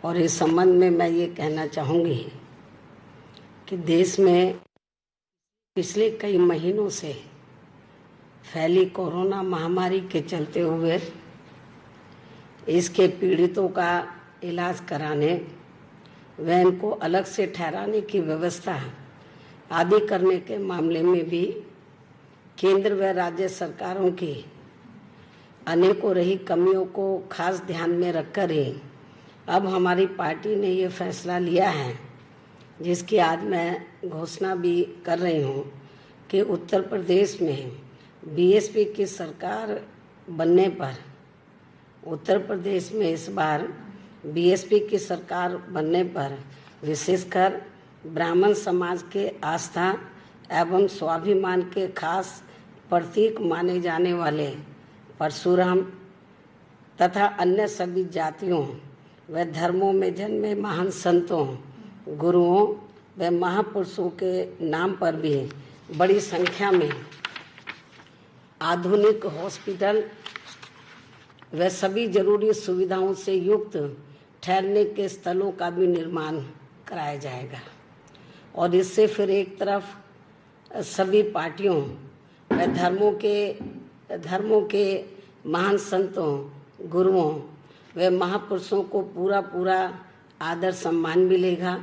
और इस संबंध में मैं ये कहना चाहूँगी कि देश में पिछले कई महीनों से फैली कोरोना महामारी के चलते हुए इसके पीड़ितों का इलाज कराने व इनको अलग से ठहराने की व्यवस्था आदि करने के मामले में भी केंद्र व राज्य सरकारों की अनेकों रही कमियों को खास ध्यान में रखकर ही अब हमारी पार्टी ने ये फैसला लिया है, जिसकी आज मैं घोषणा भी कर रही हूँ कि उत्तर प्रदेश में बीएसपी की सरकार बनने पर उत्तर प्रदेश में इस बार बीएसपी की सरकार बनने पर विशेषकर ब्राह्मण समाज के आस्था एवं स्वाभिमान के खास प्रतीक माने जाने वाले परशुराम तथा अन्य सभी जातियों व धर्मों में जन्मे महान संतों, गुरुओं व महापुरुषों के नाम पर भी बड़ी संख्या में आधुनिक हॉस्पिटल व सभी जरूरी सुविधाओं से युक्त ठहरने के स्थलों का भी निर्माण कराया जाएगा। और इससे फिर एक तरफ सभी पार्टियों व धर्मों के महान संतों, गुरुओं व महापुरुषों को पूरा आदर सम्मान मिलेगा,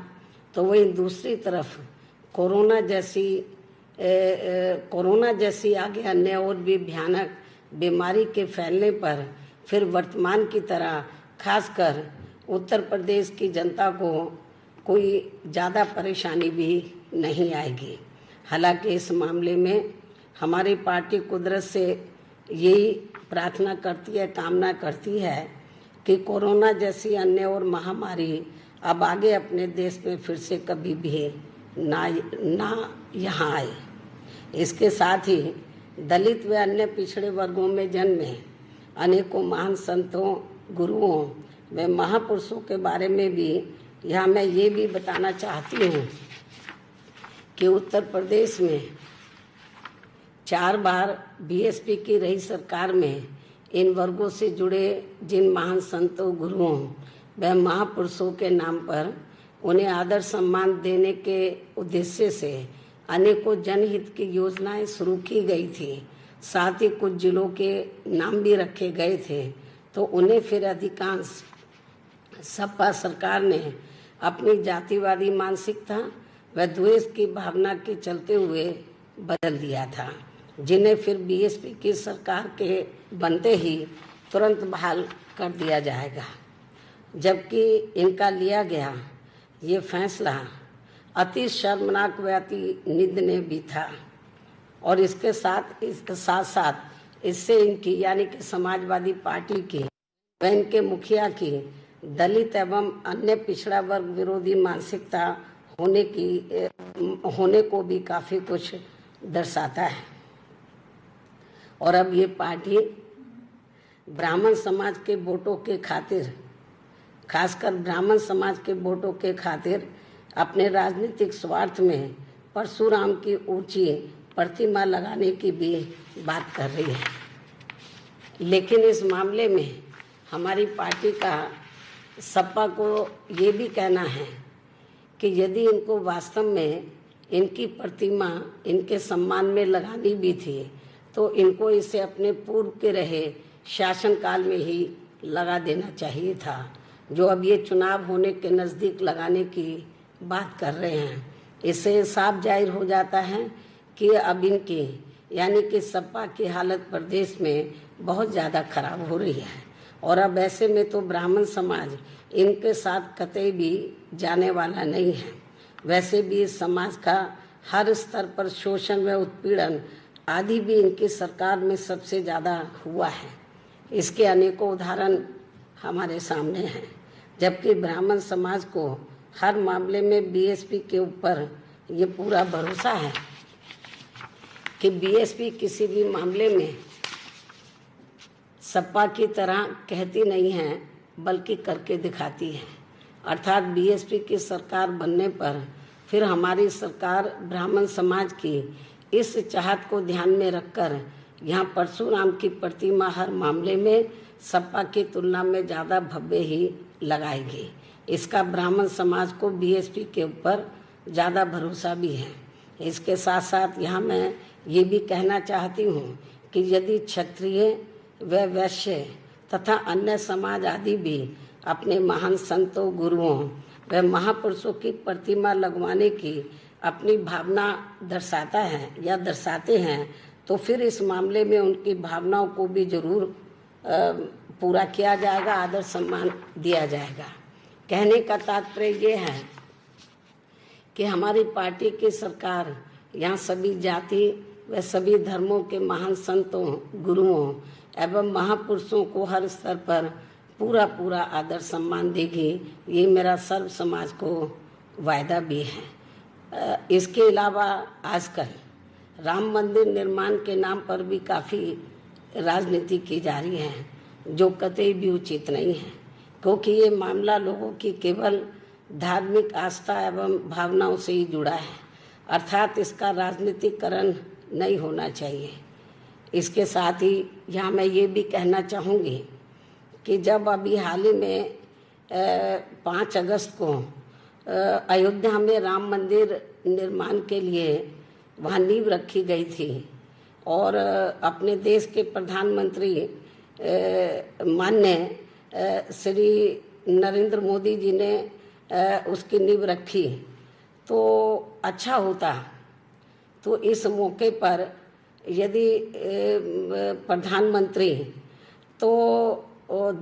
तो वहीं दूसरी तरफ कोरोना जैसी आगे अन्य और भी भयानक बीमारी के फैलने पर फिर वर्तमान की तरह खासकर उत्तर प्रदेश की जनता को कोई ज़्यादा परेशानी भी नहीं आएगी। हालांकि इस मामले में हमारी पार्टी कुदरत से यही प्रार्थना करती है, कामना करती है कि कोरोना जैसी अन्य और महामारी अब आगे अपने देश में फिर से कभी भी ना यहाँ आए। इसके साथ ही दलित व अन्य पिछड़े वर्गों में जन्मे अनेकों महान संतों, गुरुओं व महापुरुषों के बारे में भी यहाँ मैं ये भी बताना चाहती हूँ कि उत्तर प्रदेश में 4 बार बीएसपी की रही सरकार में इन वर्गों से जुड़े जिन महान संतों, गुरुओं व महापुरुषों के नाम पर उन्हें आदर सम्मान देने के उद्देश्य से अनेकों जनहित की योजनाएं शुरू की गई थी। साथ ही कुछ जिलों के नाम भी रखे गए थे, तो उन्हें फिर अधिकांश सपा सरकार ने अपनी जातिवादी मानसिकता व द्वेष की भावना के चलते हुए बदल दिया था, जिन्हें फिर बीएसपी की सरकार के बनते ही तुरंत बहाल कर दिया जाएगा। जबकि इनका लिया गया ये फैसला अति शर्मनाक व अति निंदनीय भी था। और इसके साथ इससे इनकी यानी कि समाजवादी पार्टी की व इनके मुखिया की दलित एवं अन्य पिछड़ा वर्ग विरोधी मानसिकता होने को भी काफी कुछ दर्शाता है। और अब ये पार्टी ब्राह्मण समाज के वोटों के खातिर, खासकर ब्राह्मण समाज के वोटों के खातिर अपने राजनीतिक स्वार्थ में परशुराम की ऊंची प्रतिमा लगाने की भी बात कर रही है। लेकिन इस मामले में हमारी पार्टी का सपा को ये भी कहना है कि यदि इनको वास्तव में इनकी प्रतिमा इनके सम्मान में लगानी भी थी, तो इनको इसे अपने पूर्व के रहे शासनकाल में ही लगा देना चाहिए था। जो अब ये चुनाव होने के नज़दीक लगाने की बात कर रहे हैं, इससे साफ जाहिर हो जाता है कि अब इनकी यानी कि सपा की हालत प्रदेश में बहुत ज़्यादा खराब हो रही है। और अब ऐसे में तो ब्राह्मण समाज इनके साथ कतई भी जाने वाला नहीं है। वैसे भी इस समाज का हर स्तर पर शोषण व उत्पीड़न आदि भी इनकी सरकार में सबसे ज़्यादा हुआ है। इसके अनेकों उदाहरण हमारे सामने हैं। जबकि ब्राह्मण समाज को हर मामले में बीएसपी के ऊपर ये पूरा भरोसा है कि बीएसपी किसी भी मामले में सपा की तरह कहती नहीं है, बल्कि करके दिखाती है। अर्थात बीएसपी की सरकार बनने पर फिर हमारी सरकार ब्राह्मण समाज की इस चाहत को ध्यान में रखकर यहाँ परशुराम की प्रतिमा हर मामले में सपा की तुलना में ज़्यादा भव्य ही लगाएगी। इसका ब्राह्मण समाज को बीएसपी के ऊपर ज़्यादा भरोसा भी है। इसके साथ साथ यहाँ मैं ये भी कहना चाहती हूँ कि यदि क्षत्रिय व वैश्य तथा अन्य समाज आदि भी अपने महान संतों, गुरुओं व महापुरुषों की प्रतिमा लगवाने की अपनी भावना दर्शाते हैं, तो फिर इस मामले में उनकी भावनाओं को भी जरूर पूरा किया जाएगा, आदर सम्मान दिया जाएगा। कहने का तात्पर्य ये है कि हमारी पार्टी की सरकार यहाँ सभी जाति व सभी धर्मों के महान संतों, गुरुओं एवं महापुरुषों को हर स्तर पर पूरा आदर सम्मान देगी। ये मेरा सर्व समाज को वायदा भी है। इसके अलावा आजकल राम मंदिर निर्माण के नाम पर भी काफ़ी राजनीति की जा रही है, जो कतई भी उचित नहीं है, क्योंकि ये मामला लोगों की केवल धार्मिक आस्था एवं भावनाओं से ही जुड़ा है, अर्थात इसका राजनीतिकरण नहीं होना चाहिए। इसके साथ ही यहाँ मैं ये भी कहना चाहूँगी कि जब अभी हाल ही में 5 अगस्त को अयोध्या में राम मंदिर निर्माण के लिए वहाँ नींव रखी गई थी और अपने देश के प्रधानमंत्री माननीय श्री नरेंद्र मोदी जी ने उसकी नींव रखी, तो अच्छा होता। तो इस मौके पर यदि प्रधानमंत्री तो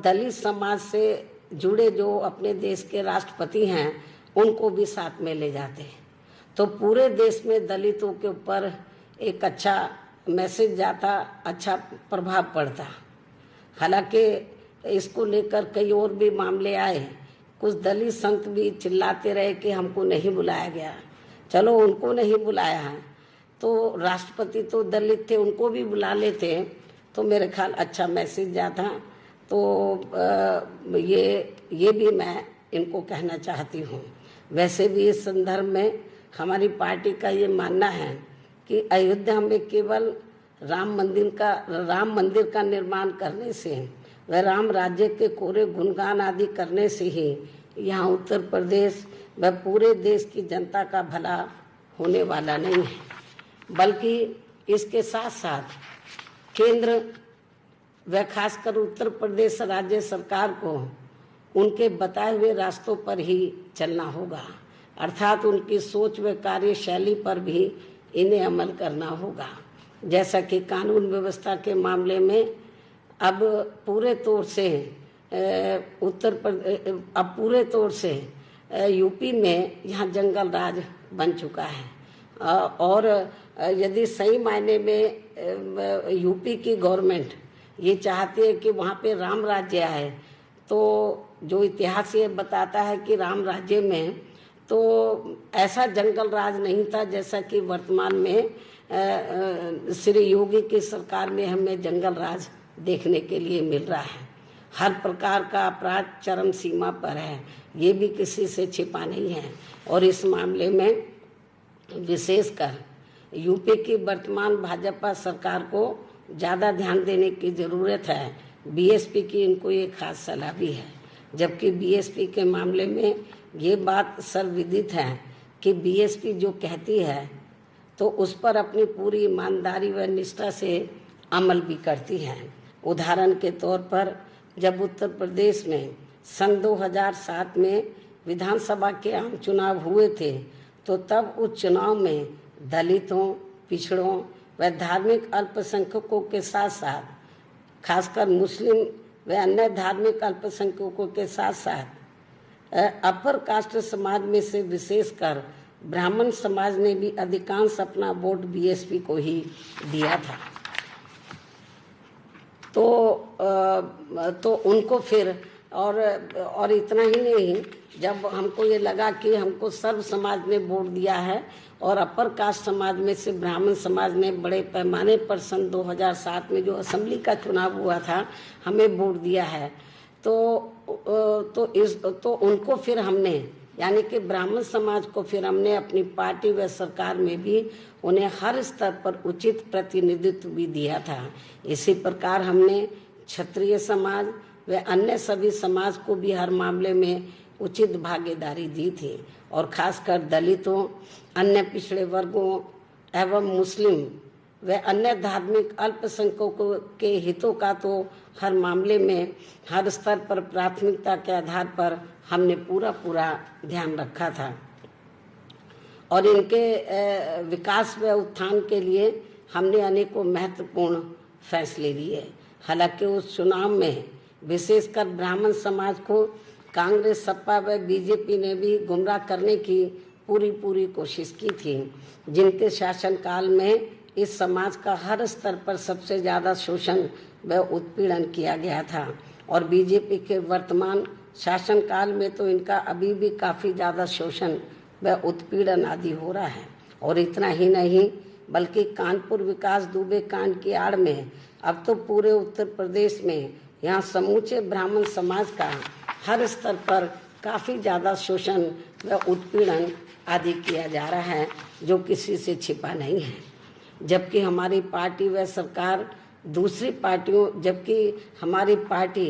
दलित समाज से जुड़े जो अपने देश के राष्ट्रपति हैं उनको भी साथ में ले जाते, तो पूरे देश में दलितों के ऊपर एक अच्छा मैसेज जाता, अच्छा प्रभाव पड़ता। हालांकि इसको लेकर कई और भी मामले आए, कुछ दलित संत भी चिल्लाते रहे कि हमको नहीं बुलाया गया। चलो उनको नहीं बुलाया है तो राष्ट्रपति तो दलित थे, उनको भी बुला लेते तो मेरे ख्याल अच्छा मैसेज जाता। तो ये भी मैं इनको कहना चाहती हूँ। वैसे भी इस संदर्भ में हमारी पार्टी का ये मानना है कि अयोध्या में केवल राम मंदिर का निर्माण करने से व राम राज्य के कोरे गुणगान आदि करने से ही यहाँ उत्तर प्रदेश व पूरे देश की जनता का भला होने वाला नहीं है, बल्कि इसके साथ साथ केंद्र व खासकर उत्तर प्रदेश राज्य सरकार को उनके बताए हुए रास्तों पर ही चलना होगा, अर्थात उनकी सोच व कार्यशैली पर भी इन्हें अमल करना होगा। जैसा कि कानून व्यवस्था के मामले में अब पूरे तौर से यूपी में यहाँ जंगल राज बन चुका है और यदि सही मायने में यूपी की गवर्नमेंट ये चाहती है कि वहाँ पे राम राज्य आए, तो जो इतिहास ये बताता है कि राम राज्य में तो ऐसा जंगल राज नहीं था जैसा कि वर्तमान में श्री योगी की सरकार में हमें जंगल राज देखने के लिए मिल रहा है। हर प्रकार का अपराध चरम सीमा पर है, ये भी किसी से छिपा नहीं है। और इस मामले में विशेषकर यूपी की वर्तमान भाजपा सरकार को ज़्यादा ध्यान देने की ज़रूरत है। बीएसपी की इनको ये खास सलाह भी है, जबकि बीएसपी के मामले में ये बात सर्वविदित है कि बीएसपी जो कहती है तो उस पर अपनी पूरी ईमानदारी व निष्ठा से अमल भी करती है। उदाहरण के तौर पर जब उत्तर प्रदेश में सन 2007 में विधानसभा के आम चुनाव हुए थे, तो तब उस चुनाव में दलितों, पिछड़ों व धार्मिक अल्पसंख्यकों के साथ साथ खासकर मुस्लिम व अन्य धार्मिक अल्पसंख्यकों के साथ साथ अपर कास्ट समाज में से विशेषकर ब्राह्मण समाज ने भी अधिकांश अपना वोट बीएसपी को ही दिया था। तो उनको फिर और इतना ही नहीं, जब हमको ये लगा कि हमको सर्व समाज ने वोट दिया है और अपर कास्ट समाज में से ब्राह्मण समाज ने बड़े पैमाने पर सन 2007 में जो असेंबली का चुनाव हुआ था हमें वोट दिया है, तो उनको फिर हमने यानी कि ब्राह्मण समाज को फिर हमने अपनी पार्टी व सरकार में भी उन्हें हर स्तर पर उचित प्रतिनिधित्व भी दिया था। इसी प्रकार हमने क्षत्रिय समाज व अन्य सभी समाज को भी हर मामले में उचित भागीदारी दी थी और खासकर दलितों, अन्य पिछड़े वर्गों एवं मुस्लिम व अन्य धार्मिक अल्पसंख्यकों के हितों का तो हर मामले में हर स्तर पर प्राथमिकता के आधार पर हमने पूरा ध्यान रखा था और इनके विकास व उत्थान के लिए हमने अनेकों महत्वपूर्ण फैसले लिए। हालांकि उस चुनाव में विशेषकर ब्राह्मण समाज को कांग्रेस, सपा व बीजेपी ने भी गुमराह करने की पूरी कोशिश की थी, जिनके शासनकाल में इस समाज का हर स्तर पर सबसे ज़्यादा शोषण व उत्पीड़न किया गया था और बीजेपी के वर्तमान शासनकाल में तो इनका अभी भी काफ़ी ज़्यादा शोषण व उत्पीड़न आदि हो रहा है। और इतना ही नहीं बल्कि कानपुर विकास दुबे कांड की आड़ में अब तो पूरे उत्तर प्रदेश में यहाँ समूचे ब्राह्मण समाज का हर स्तर पर काफ़ी ज़्यादा शोषण व उत्पीड़न आदि किया जा रहा है, जो किसी से छिपा नहीं है। जबकि हमारी पार्टी व सरकार दूसरी पार्टियों, जबकि हमारी पार्टी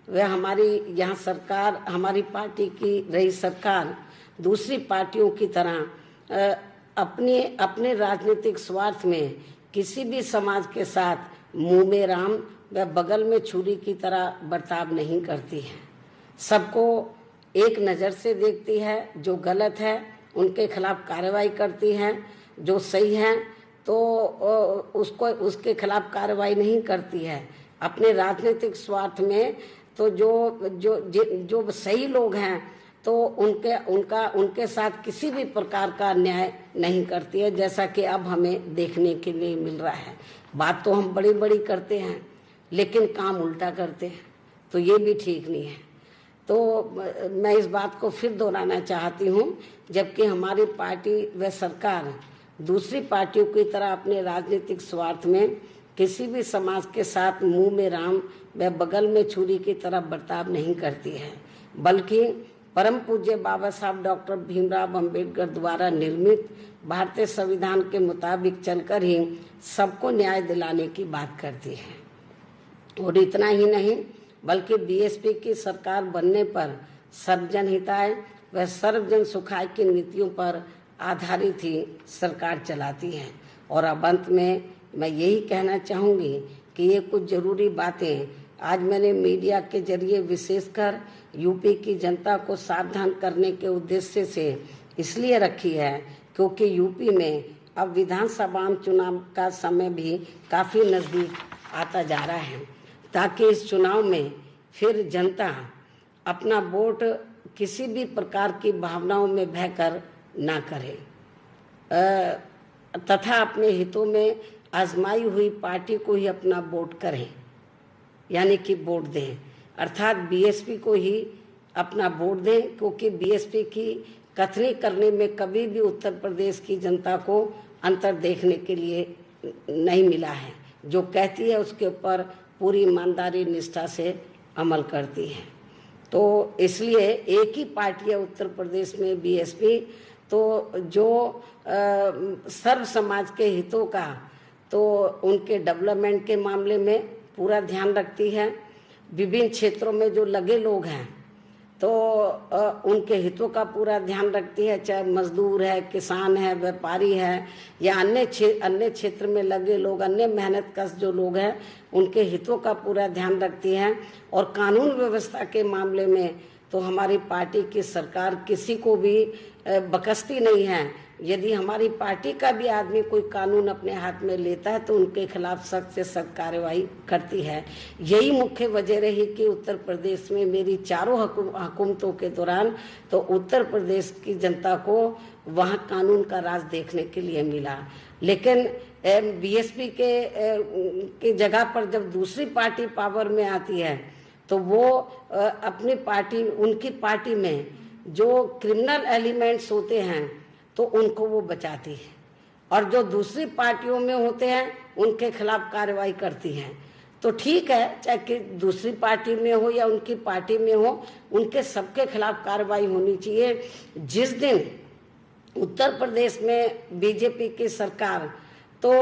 व हमारी यहाँ सरकार, हमारी पार्टी की रही सरकार दूसरी पार्टियों की तरह अपने राजनीतिक स्वार्थ में किसी भी समाज के साथ मुंह में राम व बगल में छुरी की तरह बर्ताव नहीं करती है। सबको एक नज़र से देखती है, जो गलत है उनके खिलाफ कार्रवाई करती है, जो सही है तो उसके खिलाफ कार्रवाई नहीं करती है। अपने राजनीतिक स्वार्थ में तो जो सही लोग हैं तो उनके साथ किसी भी प्रकार का अन्याय नहीं करती है, जैसा कि अब हमें देखने के लिए मिल रहा है। बात तो हम बड़ी करते हैं लेकिन काम उल्टा करते हैं, तो ये भी ठीक नहीं है। तो मैं इस बात को फिर दोहराना चाहती हूँ, जबकि हमारी पार्टी व सरकार दूसरी पार्टियों की तरह अपने राजनीतिक स्वार्थ में किसी भी समाज के साथ मुंह में राम व बगल में छुरी की तरह बर्ताव नहीं करती है, बल्कि परम पूज्य बाबा साहब डॉक्टर भीमराव अंबेडकर द्वारा निर्मित भारतीय संविधान के मुताबिक चलकर ही सबको न्याय दिलाने की बात करती है। और इतना ही नहीं बल्कि बीएसपी की सरकार बनने पर सर्वजन हिताय व सर्वजन सुखाय की नीतियों पर आधारित ही सरकार चलाती है। और अब अंत में मैं यही कहना चाहूँगी कि ये कुछ ज़रूरी बातें आज मैंने मीडिया के जरिए विशेषकर यूपी की जनता को सावधान करने के उद्देश्य से इसलिए रखी है क्योंकि यूपी में अब विधानसभा चुनाव का समय भी काफ़ी नज़दीक आता जा रहा है, ताकि इस चुनाव में फिर जनता अपना वोट किसी भी प्रकार की भावनाओं में बहकर ना करे तथा अपने हितों में आजमाई हुई पार्टी को ही अपना वोट करें, यानी कि वोट दें, अर्थात बीएसपी को ही अपना वोट दें, क्योंकि बीएसपी की कथनी करने में कभी भी उत्तर प्रदेश की जनता को अंतर देखने के लिए नहीं मिला है। जो कहती है उसके ऊपर पूरी ईमानदारी निष्ठा से अमल करती है। तो इसलिए एक ही पार्टी है उत्तर प्रदेश में बीएसपी, तो जो सर्व समाज के हितों का तो उनके डेवलपमेंट के मामले में पूरा ध्यान रखती है। विभिन्न क्षेत्रों में जो लगे लोग हैं तो उनके हितों का पूरा ध्यान रखती है, चाहे मजदूर है, किसान है, व्यापारी है या अन्य क्षेत्र में लगे लोग, अन्य मेहनत कश जो लोग हैं उनके हितों का पूरा ध्यान रखती है। और कानून व्यवस्था के मामले में तो हमारी पार्टी की सरकार किसी को भी बकसती नहीं है। यदि हमारी पार्टी का भी आदमी कोई कानून अपने हाथ में लेता है तो उनके खिलाफ सख्त से सख्त कार्रवाई करती है। यही मुख्य वजह रही कि उत्तर प्रदेश में मेरी चारों हुकूमतों के दौरान तो उत्तर प्रदेश की जनता को वहाँ कानून का राज देखने के लिए मिला। लेकिन बीएसपी के जगह पर जब दूसरी पार्टी पावर में आती है तो वो अपनी पार्टी, उनकी पार्टी में जो क्रिमिनल एलिमेंट्स होते हैं तो उनको वो बचाती है, और जो दूसरी पार्टियों में होते हैं उनके खिलाफ कार्रवाई करती हैं। तो ठीक है, चाहे कि दूसरी पार्टी में हो या उनकी पार्टी में हो, उनके सबके खिलाफ कार्रवाई होनी चाहिए। जिस दिन उत्तर प्रदेश में बीजेपी की सरकार तो तो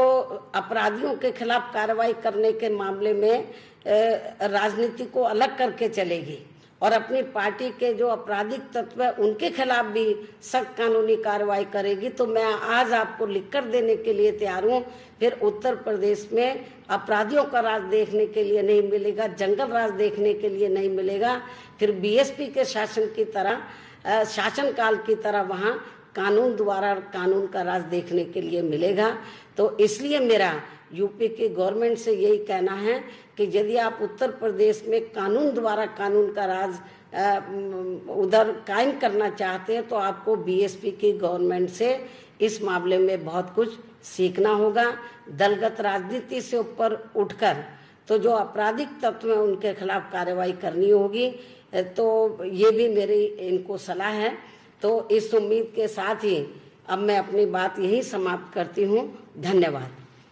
अपराधियों के खिलाफ कार्रवाई करने के मामले में राजनीति को अलग करके चलेगी और अपनी पार्टी के जो आपराधिक तत्व है उनके खिलाफ भी सख्त कानूनी कार्रवाई करेगी। तो मैं आज आपको लिखकर देने के लिए तैयार हूँ। फिर उत्तर प्रदेश में अपराधियों का राज देखने के लिए नहीं मिलेगा, जंगल राज देखने के लिए नहीं मिलेगा। फिर बीएसपी के शासन की तरह, शासनकाल की तरह वहाँ कानून द्वारा कानून का राज देखने के लिए मिलेगा। तो इसलिए मेरा यूपी की गवर्नमेंट से यही कहना है कि यदि आप उत्तर प्रदेश में कानून द्वारा कानून का राज उधर कायम करना चाहते हैं तो आपको बीएसपी की गवर्नमेंट से इस मामले में बहुत कुछ सीखना होगा। दलगत राजनीति से ऊपर उठकर तो जो आपराधिक तत्व हैं उनके खिलाफ कार्रवाई करनी होगी। तो ये भी मेरी इनको सलाह है। तो इस उम्मीद के साथ ही अब मैं अपनी बात यही समाप्त करती हूँ। धन्यवाद।